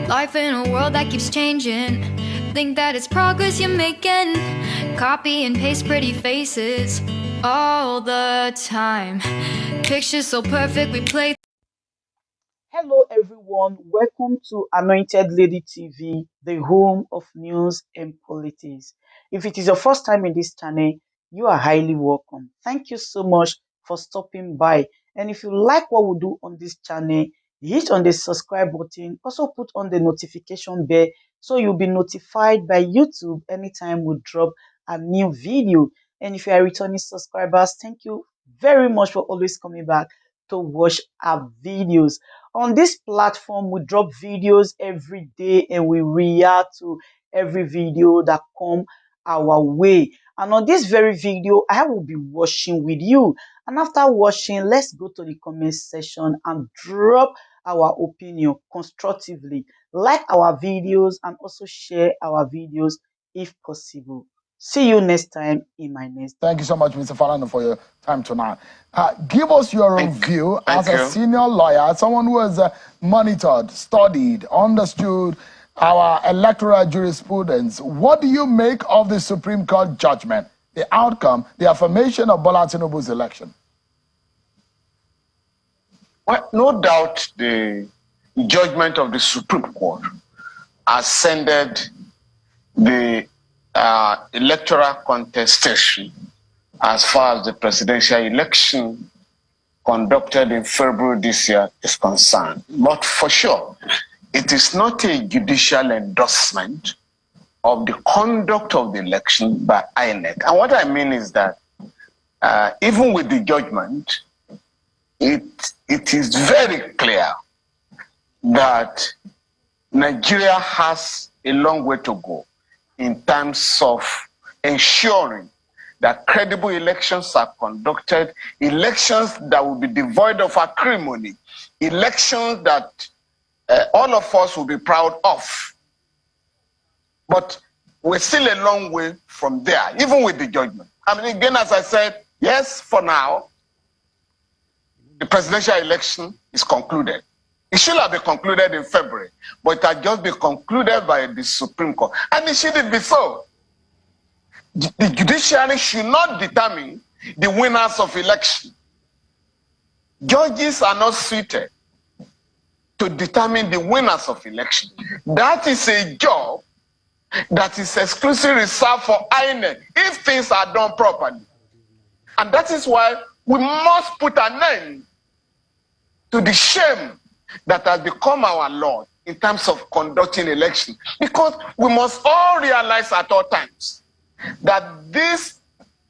Life in a world that keeps changing. Think that it's progress you're making. Copy and paste pretty faces all the time. Pictures so perfect we play. Hello everyone, welcome to Anointed Lady TV, the home of news and politics. If it is your first time in this channel, you are highly welcome. Thank you so much for stopping by. And if you like what we do on this channel, hit on the subscribe button, also put on the notification bell so you'll be notified by YouTube anytime we drop a new video. And if you are returning subscribers, thank you very much for always coming back to watch our videos. On this platform, we drop videos every day and we react to every video that come our way. And on this very video, I will be watching with you. And after watching, let's go to the comment section and drop our opinion constructively. Like our videos and also share our videos if possible. See you next time in my next. Thank you so much, Mr. Falana, for your time tonight. Give us your own view as a senior lawyer, someone who has monitored, studied, understood our electoral jurisprudence. What do you make of the Supreme Court judgment, the outcome, the affirmation of Bola Tinubu's election? Well, no doubt the judgment of the Supreme Court ascended the electoral contestation as far as the presidential election conducted in February this year is concerned. But for sure, it is not a judicial endorsement of the conduct of the election by INEC. And what I mean is that even with the judgment, it is very clear that Nigeria has a long way to go in terms of ensuring that credible elections are conducted, elections that will be devoid of acrimony, elections that all of us will be proud of. But we're still a long way from there, even with the judgment. I mean, again, as I said, yes, for now, the presidential election is concluded. It should have been concluded in February, but it had just been concluded by the Supreme Court. And it shouldn't be so. The judiciary should not determine the winners of election. Judges are not suited to determine the winners of election. That is a job that is exclusively reserved for INEC if things are done properly. And that is why we must put an end to the shame that has become our law in terms of conducting election. Because we must all realize at all times that this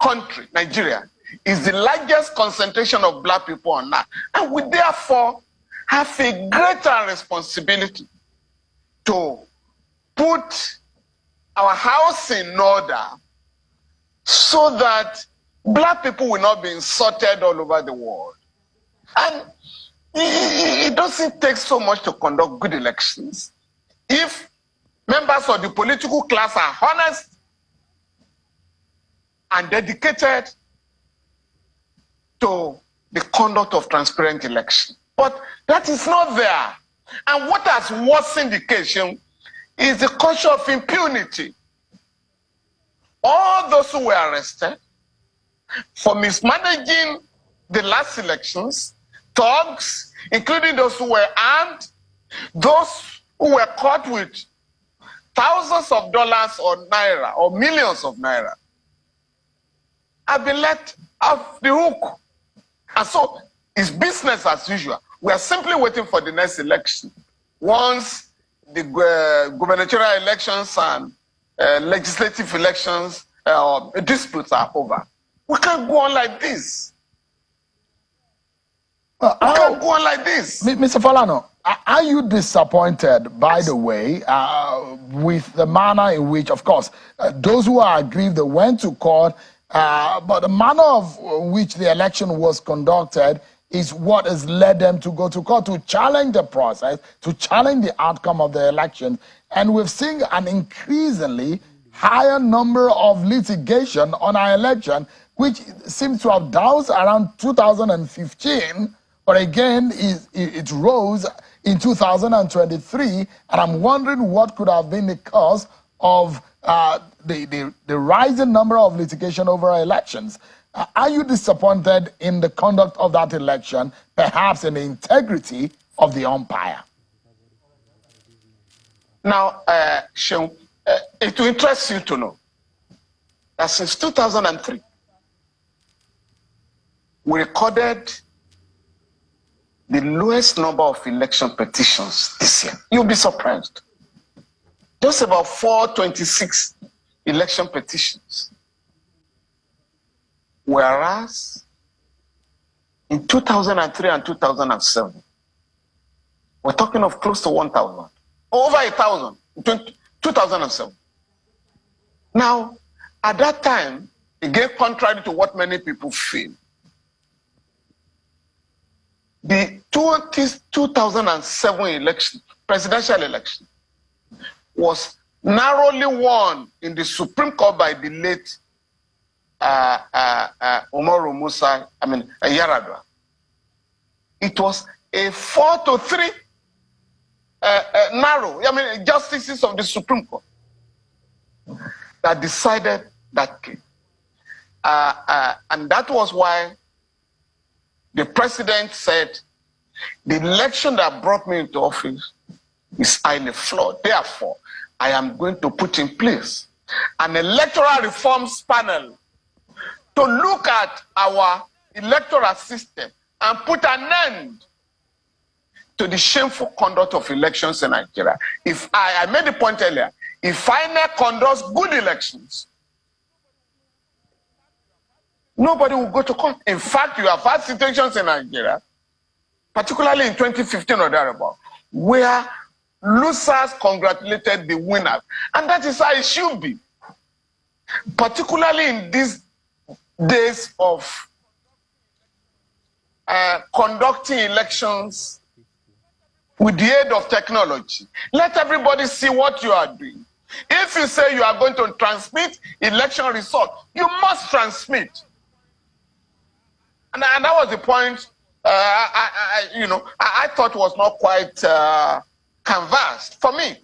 country, Nigeria, is the largest concentration of black people on earth. And we therefore have a greater responsibility to put our house in order so that black people will not be insulted all over the world. And it doesn't take so much to conduct good elections if members of the political class are honest and dedicated to the conduct of transparent election. But that is not there. And what has worsened the occasion is the culture of impunity. All those who were arrested for mismanaging the last elections, thugs, including those who were armed, those who were caught with thousands of dollars or naira or millions of naira, have been let off the hook. And so it's business as usual. We are simply waiting for the next election. Once the gubernatorial elections and legislative elections disputes are over, we can't go on like this. Can't go on like this. Mr. Falana, are you disappointed, by the way, with the manner in which, of course, those who are aggrieved, they went to court, but the manner of which the election was conducted is what has led them to go to court, to challenge the process, to challenge the outcome of the election. And we've seen an increasingly higher number of litigation on our election, which seems to have doused around 2015, but again, it rose in 2023, and I'm wondering what could have been the cause of the rising number of litigation over elections. Are you disappointed in the conduct of that election, perhaps in the integrity of the umpire? Now, Seun, it will interest you to know that since 2003, we recorded the lowest number of election petitions this year. You'll be surprised. Just about 426 election petitions. Whereas in 2003 and 2007, we're talking of close to 1,000. Over 1,000 in 2007. Now, at that time, again, contrary to what many people feel, the 2007 election, presidential election, was narrowly won in the Supreme Court by the late Umaru Musa, Yar'Adua. It was a 4-3 narrow, justices of the Supreme Court that decided that case. And that was why the president said, the election that brought me into office is highly flawed. Therefore, I am going to put in place an electoral reforms panel to look at our electoral system and put an end to the shameful conduct of elections in Nigeria. If I made the point earlier, if INEC conducts good elections, nobody will go to court. In fact, you have had situations in Nigeria, particularly in 2015 or thereabout, where losers congratulated the winners. And that is how it should be. Particularly in these days of conducting elections with the aid of technology. Let everybody see what you are doing. If you say you are going to transmit election results, you must transmit. And that was the point I thought was not quite canvassed for me.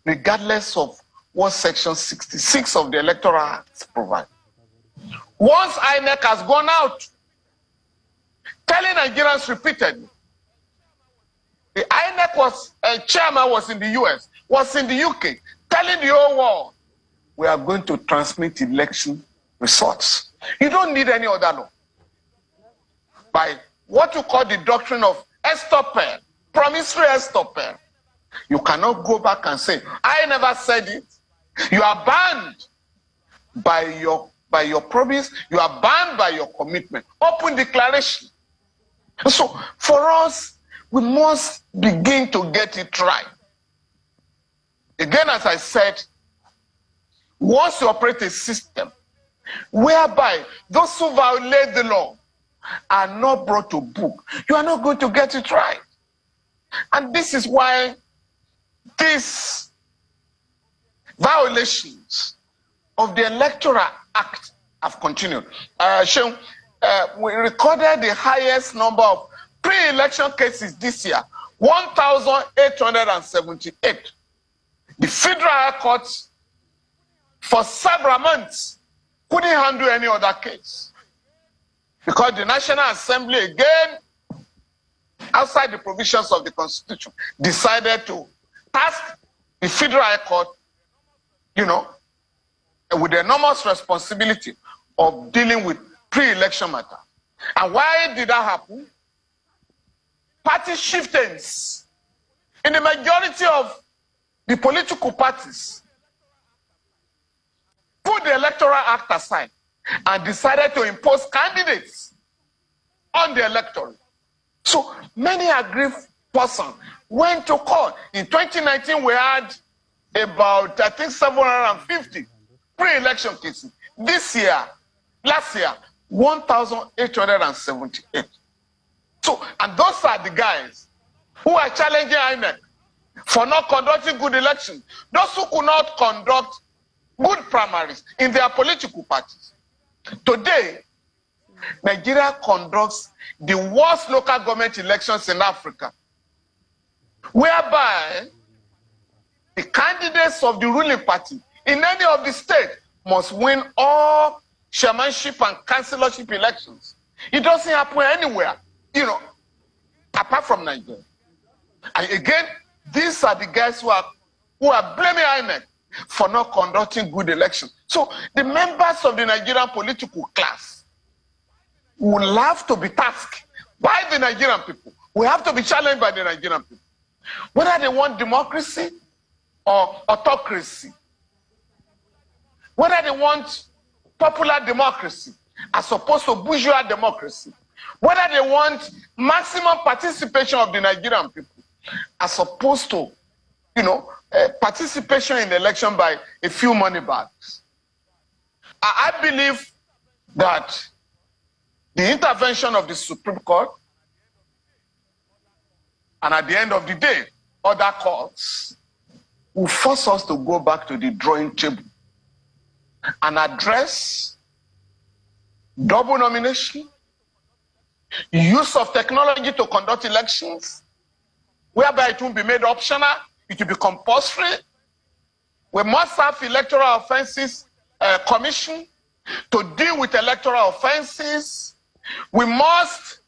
Regardless of what Section 66 of the Electoral Act provides. Once INEC has gone out, telling Nigerians repeatedly, the INEC chairman was in the US, was in the UK, telling the whole world, we are going to transmit election results. You don't need any other law. By what you call the doctrine of estoppel, promissory estoppel, you cannot go back and say, I never said it. You are banned by your promise. You are banned by your commitment. Open declaration. So for us, we must begin to get it right. Again, as I said, once you operate a system whereby those who violate the law are not brought to book, you are not going to get it right. And this is why these violations of the Electoral Act have continued. Seun, we recorded the highest number of pre-election cases this year, 1,878. The federal courts, for several months, couldn't handle any other case. Because the National Assembly, again, outside the provisions of the Constitution, decided to task the federal court, with the enormous responsibility of dealing with pre-election matter. And why did that happen? Party shiftings in the majority of the political parties put the Electoral Act aside and decided to impose candidates on the electorate. So many aggrieved persons went to court. In 2019, we had about, 750 pre-election cases. Last year, 1,878. So, and those are the guys who are challenging INEC for not conducting good elections. Those who could not conduct good primaries in their political parties. Today, Nigeria conducts the worst local government elections in Africa whereby the candidates of the ruling party in any of the states must win all chairmanship and councillorship elections. It doesn't happen anywhere, apart from Nigeria. And again, these are the guys who are blaming INEC for not conducting good elections. So the members of the Nigerian political class will have to be tasked by the Nigerian people. We have to be challenged by the Nigerian people. Whether they want democracy or autocracy, whether they want popular democracy as opposed to bourgeois democracy, whether they want maximum participation of the Nigerian people as opposed to, participation in the election by a few money bags. I believe that the intervention of the Supreme Court, and at the end of the day, other courts, will force us to go back to the drawing table and address double nomination, use of technology to conduct elections, whereby it will be made optional, it will be compulsory. We must have electoral offenses commission to deal with electoral offenses. We must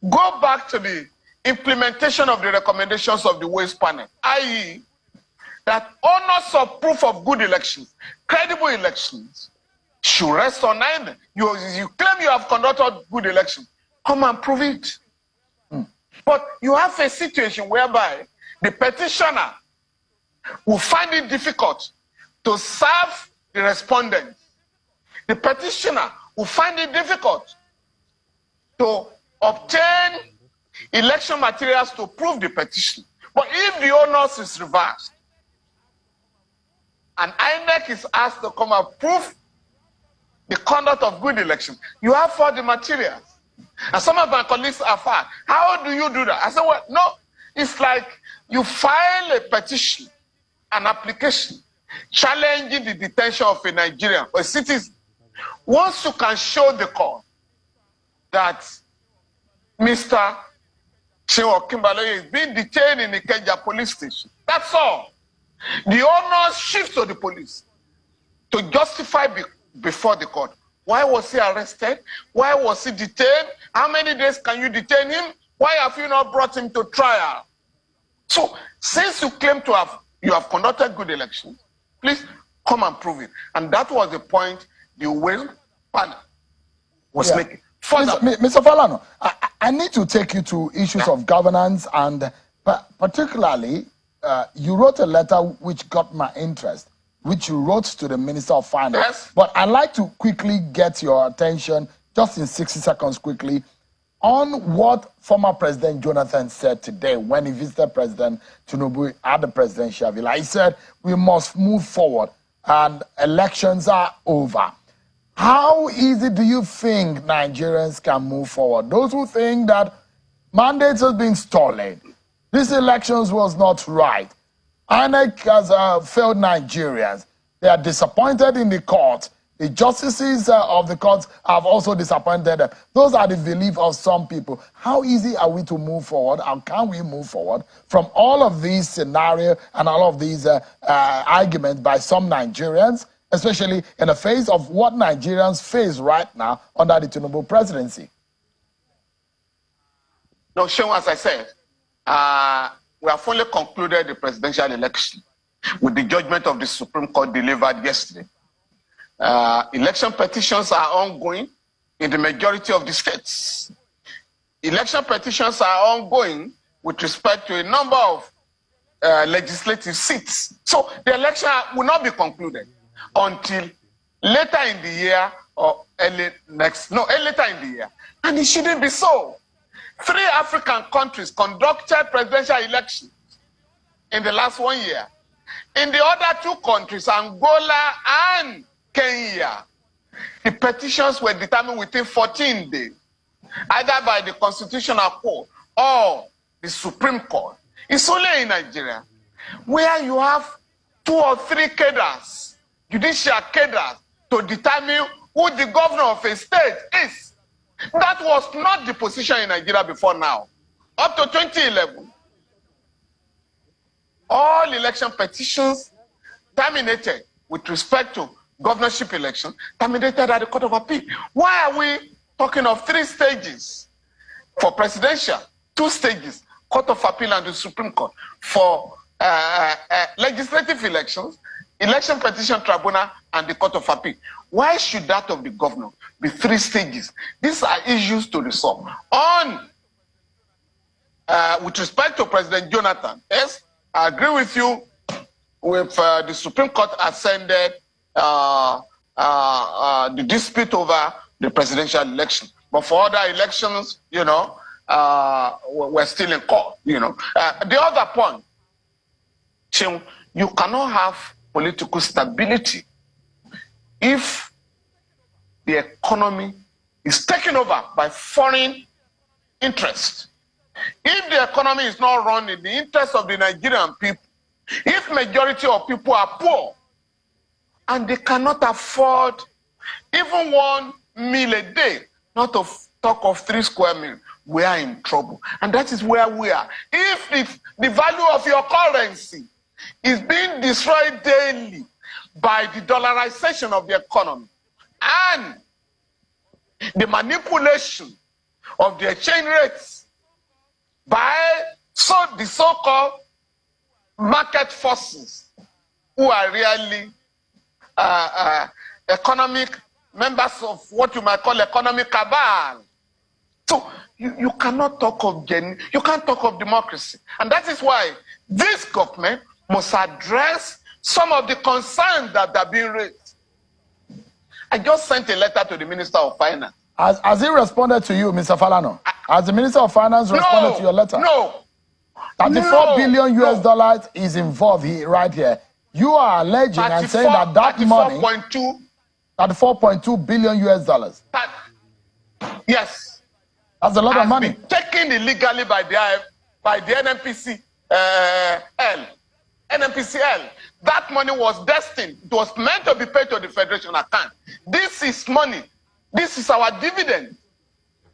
go back to the implementation of the recommendations of the Waste Panel, i.e., that honors of proof of good elections, credible elections, should rest on either. You claim you have conducted good elections. Come and prove it. But you have a situation whereby the petitioner will find it difficult to serve the respondent. The petitioner will find it difficult to obtain election materials to prove the petition. But if the onus is reversed, and INEC is asked to come and prove the conduct of good election, you have all the materials. And some of my colleagues are far. How do you do that? I said, well, no, it's like you file a petition, an application, challenging the detention of a Nigerian or a citizen. Once you can show the court that Mr. Chinwo Kimbaloye is being detained in the Ikeja police station, that's all. The onus shifts to the police to justify before the court. Why was he arrested? Why was he detained? How many days can you detain him? Why have you not brought him to trial? So, since you claim to have conducted good elections, please come and prove it. And that was the point the Waste Panel was making. Mr. Falana, I need to take you to issues of governance, and particularly, you wrote a letter which got my interest, which you wrote to the Minister of Finance. Yes. But I'd like to quickly get your attention, just in 60 seconds quickly, on what former President Jonathan said today when he visited President Tinubu at the presidential villa. He said, we must move forward and elections are over. How easy do you think Nigerians can move forward? Those who think that mandates have been stolen, these elections was not right, INEC has failed Nigerians, they are disappointed in the court, the justices of the courts have also disappointed them. Those are the belief of some people. How easy are we to move forward, and can we move forward from all of these scenarios and all of these arguments by some Nigerians, especially in the face of what Nigerians face right now under the Tinubu presidency? No, Sean, as I said, we have only concluded the presidential election with the judgment of the Supreme Court delivered yesterday. Election petitions are ongoing in the majority of the states. Election petitions are ongoing with respect to a number of legislative seats. So the election will not be concluded until later in the year or later in the year. And it shouldn't be so. 3 African countries conducted presidential elections in the last 1 year. In the other 2 countries, Angola and Kenya, the petitions were determined within 14 days, either by the Constitutional Court or the Supreme Court. It's only in Nigeria where you have 2 or 3 cadres, judicial cadres, to determine who the governor of a state is. That was not the position in Nigeria before now. Up to 2011, all election petitions terminated with respect to governorship election, terminated at the Court of Appeal. Why are we talking of 3 stages for presidential, 2 stages, Court of Appeal and the Supreme Court? For legislative elections, election petition tribunal and the Court of Appeal. Why should that of the governor be 3 stages? These are issues to resolve. On with respect to President Jonathan, yes, I agree with you. With the Supreme Court ascended the dispute over the presidential election, but for other elections, you know, we're still in court. You know, the other point, you cannot have political stability if the economy is taken over by foreign interests. If the economy is not run in the interest of the Nigerian people, if majority of people are poor and they cannot afford even 1 meal a day, not to talk of 3 square meals, we are in trouble. And that is where we are. If the value of your currency is being destroyed daily by the dollarization of the economy and the manipulation of the exchange rates by the so-called market forces who are really economic members of what you might call economic cabal. So you cannot talk of you can't talk of democracy. And that is why this government must address some of the concerns that are being raised. I just sent a letter to the Minister of Finance. Has he responded to you, Mr. Falana? Has the Minister of Finance responded to your letter? No. 34 billion US dollars is involved here, right here. You are alleging and saying that money, 34.2 billion US dollars. Yes. That's a lot of money. Taken illegally by the NNPCL. NNPCL. That money was destined. It was meant to be paid to the Federation account. This is money. This is our dividend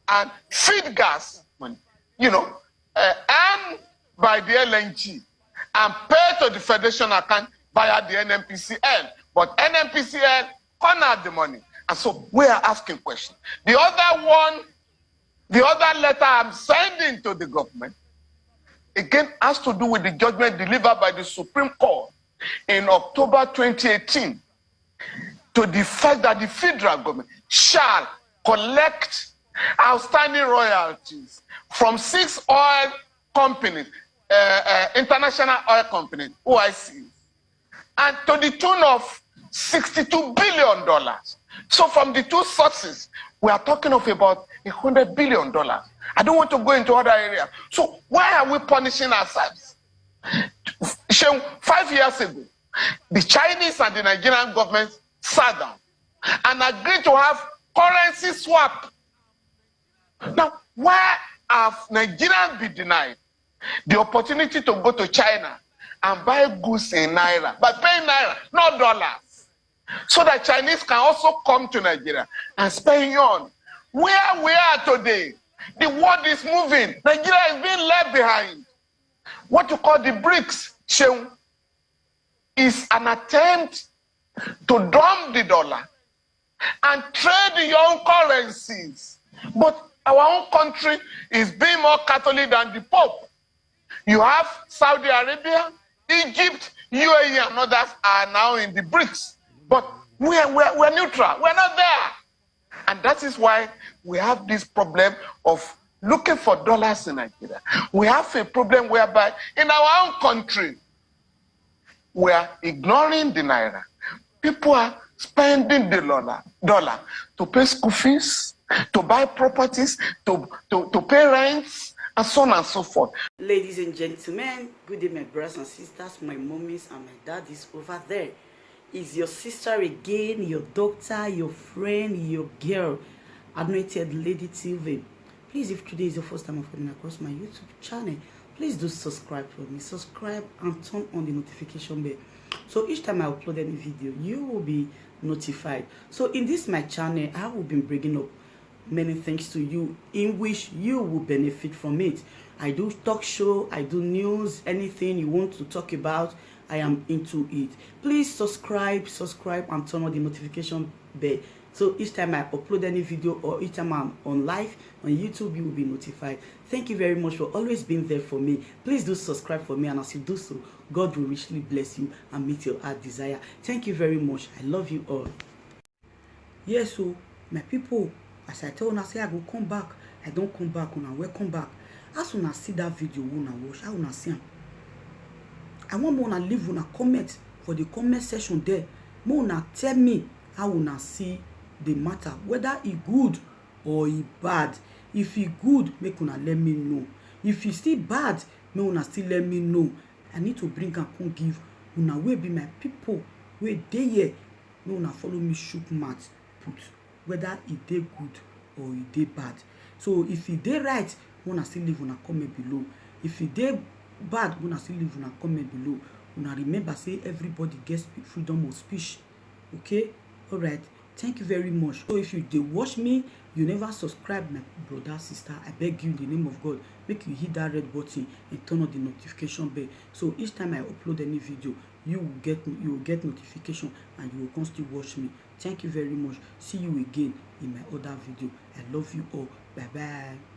and feed gas money, you know, and by the LNG and pay to the Federation account via the NNPCL. But NNPCL cornered the money. And so we are asking questions. The other letter I'm sending to the government, again, has to do with the judgment delivered by the Supreme Court in October 2018 to the fact that the federal government shall collect outstanding royalties from 6 oil companies, international oil companies, OICs, and to the tune of $62 billion. So from the 2 sources, we are talking of about $100 billion. I don't want to go into other areas. So why are we punishing ourselves? 5 years ago, the Chinese and the Nigerian governments sat down and agreed to have currency swap. Now, why have Nigerians been denied the opportunity to go to China and buy goods in naira, but paying naira, not dollars, so that Chinese can also come to Nigeria and spend yuan? Where we are today, the world is moving. Nigeria is being left behind. What you call the BRICS, Sheung, is an attempt to dump the dollar and trade your own currencies. But our own country is being more Catholic than the Pope. You have Saudi Arabia, Egypt, UAE, and others are now in the BRICS. But we're neutral. We're not there. And that is why we have this problem of looking for dollars in Nigeria. We have a problem whereby in our own country, we are ignoring the naira. People are spending the dollar to pay school fees, to buy properties, to pay rents, and so on and so forth. Ladies and gentlemen, good day, my brothers and sisters, my mommies and my daddies over there. Is your sister again, your doctor, your friend, your girl, Anointed Lady TV. Please, if today is your first time of coming across my YouTube channel, please do subscribe for me. Subscribe and turn on the notification bell. So each time I upload any video, you will be notified. So in this my channel, I will be bringing up many things to you in which you will benefit from it. I do talk show, I do news, anything you want to talk about, I am into it. Please subscribe and turn on the notification bell, so each time I upload any video or each time I'm on live on YouTube, you will be notified. Thank you very much for always being there for me. Please do subscribe for me, and as you do so, God will richly bless you and meet your heart desire. Thank you very much. I love you all. Yes, so my people, as I tell una say I go come back, I don't come back. Una welcome back. As una see that video, una watch, how una see am. I want una leave una comment for the comment section there. Una tell me how una see the matter, whether e good or e bad. If e good, make una let me know. If e still bad, make una still let me know. I need to bring and come give una wey be my people wey dey here. Make una follow me shook mouth put whether e dey good or e dey bad. So if e dey right, una still leave una comment below. If e dey bad, una still leave una comment below. Una remember say everybody gets freedom of speech. Okay, all right. Thank you very much. So if you dey watch me, you never subscribe, my brother, sister, I beg you in the name of God, make you hit that red button and turn on the notification bell. So each time I upload any video, you will get notification and you will constantly watch me. Thank you very much. See you again in my other video. I love you all. Bye bye.